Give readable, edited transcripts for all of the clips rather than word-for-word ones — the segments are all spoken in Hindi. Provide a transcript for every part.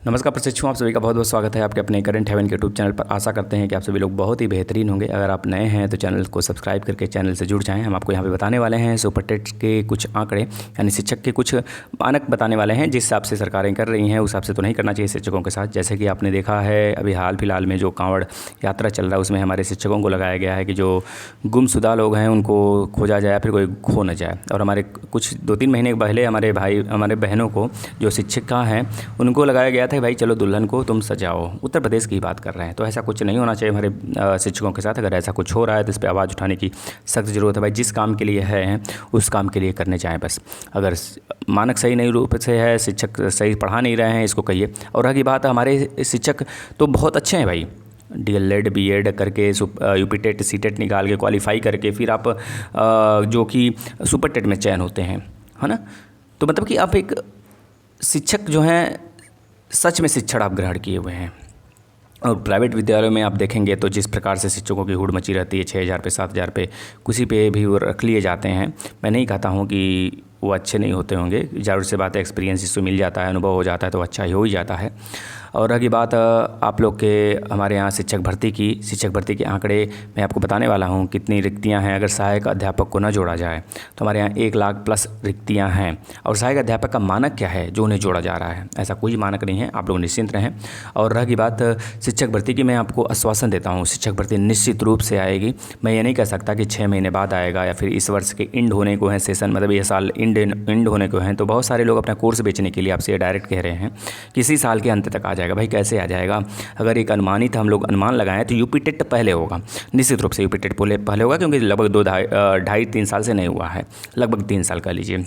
नमस्कार प्रशिक्षुओं, आप सभी का बहुत बहुत स्वागत है आपके अपने करंट हेवन के यूट्यूब चैनल पर। आशा करते हैं कि आप सभी लोग बहुत ही बेहतरीन होंगे। अगर आप नए हैं तो चैनल को सब्सक्राइब करके चैनल से जुड़ जाएं। हम आपको यहाँ पे बताने वाले हैं सुपर टेट के कुछ आंकड़े, यानी शिक्षक के कुछ मानक बताने वाले हैं। जिस हिसाब से सरकारें कर रही हैं उस हिसाब से तो नहीं करना चाहिए शिक्षकों के साथ। जैसे कि आपने देखा है अभी हाल फिलहाल में जो कांवड़ यात्रा चल रहा है उसमें हमारे शिक्षकों को लगाया गया है कि जो गुमशुदा लोग हैं उनको खोजा जाए, फिर कोई खो न जाए। और हमारे कुछ 2-3 महीने पहले हमारे बहनों को जो शिक्षिका हैं उनको लगाया गया था कि भाई चलो दुल्हन को तुम सजाओ। उत्तर प्रदेश की बात कर रहे हैं, तो ऐसा कुछ नहीं होना चाहिए हमारे शिक्षकों के साथ। अगर ऐसा कुछ हो रहा है तो इस पर आवाज़ उठाने की सख्त ज़रूरत है। भाई जिस काम के लिए है उस काम के लिए करने जाएँ बस। अगर मानक सही नहीं रूप से है, शिक्षक सही पढ़ा नहीं रहे हैं, इसको कहिए। और रही बात हमारे शिक्षक तो बहुत अच्छे हैं भाई, DLED BEd करके यूपी टेट सीटेट निकाल के क्वालिफाई करके फिर आप जो कि सुपर टेट में चयन होते हैं, है ना। तो मतलब कि आप एक शिक्षक जो हैं सच में शिक्षण आप ग्रहण किए हुए हैं। और प्राइवेट विद्यालयों में आप देखेंगे तो जिस प्रकार से शिक्षकों की हुड़ मची रहती है, 6,000 पे 7,000 पे किसी पे भी वो रख लिए जाते हैं। मैं नहीं कहता हूँ कि वो अच्छे नहीं होते होंगे, ज़रूर से बात है, एक्सपीरियंस इससे मिल जाता है, अनुभव हो जाता है तो अच्छा ही हो ही जाता है। और रही बात आप लोग के हमारे यहाँ शिक्षक भर्ती के आंकड़े मैं आपको बताने वाला हूँ कितनी रिक्तियाँ हैं। अगर सहायक अध्यापक को ना जोड़ा जाए तो हमारे यहाँ 1 लाख प्लस रिक्तियाँ हैं। और सहायक अध्यापक का मानक क्या है जो उन्हें जोड़ा जा रहा है? ऐसा कोई मानक नहीं है, आप लोग निश्चिंत रहें। और रही बात शिक्षक भर्ती की, मैं आपको आश्वासन देता हूँ शिक्षक भर्ती निश्चित रूप से आएगी। मैं ये नहीं कह सकता कि 6 महीने बाद आएगा या फिर इस वर्ष के इंड होने को हैं सेशन, मतलब ये साल इंड होने को हैं। तो बहुत सारे लोग अपना कोर्स बेचने के लिए आपसे डायरेक्ट कह रहे हैं किसी साल के अंत तक आ जाएगा। भाई कैसे आ जाएगा? अगर एक अनुमानित हम लोग अनुमान लगाएं तो यूपी टेट पहले होगा, निश्चित रूप से यूपी टेट पहले होगा, क्योंकि लगभग 2-2.5-3 साल से नहीं हुआ है, लगभग 3 साल का लीजिए।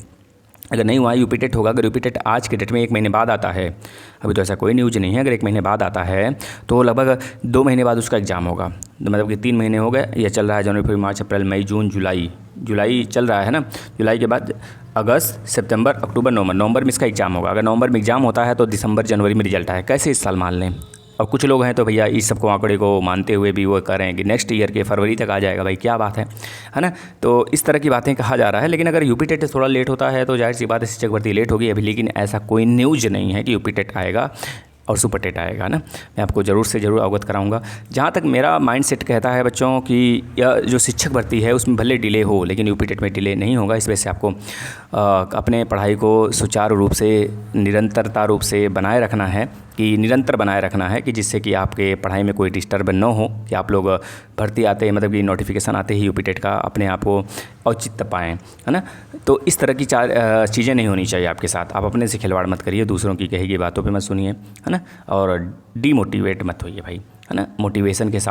अगर नहीं हुआ यूपी टेट होगा। अगर यूपी टेट आज के डेट में 1 महीने बाद आता है, अभी तो ऐसा कोई न्यूज़ नहीं है, अगर 1 महीने बाद आता है तो लगभग 2 महीने बाद उसका एग्ज़ाम होगा। मतलब कि 3 महीने हो गए, ये चल रहा है जनवरी फरवरी मार्च अप्रैल मई जून जुलाई चल रहा है ना। जुलाई के बाद अगस्त सितंबर अक्टूबर नवंबर में इसका एग्ज़ाम होगा। अगर नवंबर में एग्ज़ाम होता है तो दिसंबर जनवरी में रिजल्ट आए। कैसे इस साल मान लें? और कुछ लोग हैं तो भैया इस सबको आंकड़े को मानते हुए भी वो कह रहे हैं कि नेक्स्ट ईयर के फरवरी तक आ जाएगा। भाई क्या बात है ना। तो इस तरह की बातें कहा जा रहा है। लेकिन अगर यूपी टेट थोड़ा लेट होता है तो जाहिर सी बात है शिक्षक भर्ती लेट होगी अभी। लेकिन ऐसा कोई न्यूज़ नहीं है कि यूपी टेट आएगा और सुपर टेट आएगा ना। मैं आपको ज़रूर से ज़रूर अवगत कराऊंगा। जहाँ तक मेरा माइंड सेट कहता है बच्चों कि यह जो शिक्षक भर्ती है उसमें भले डिले हो लेकिन यूपी टेट में डिले नहीं होगा। इस वजह से आपको अपने पढ़ाई को सुचारू रूप से निरंतरता रूप से बनाए रखना है, कि निरंतर बनाए रखना है, कि जिससे कि आपके पढ़ाई में कोई डिस्टर्ब न हो, कि आप लोग भर्ती आते ही मतलब कि नोटिफिकेशन आते ही यूपी टेट का अपने आप को औचित्य पाएँ, है ना। तो इस तरह की चीज़ें नहीं होनी चाहिए आपके साथ। आप अपने से खिलवाड़ मत करिए, दूसरों की कही गई बातों पे मत सुनिए, है ना। और डीमोटिवेट मत होइए भाई, है ना। मोटिवेशन के साथ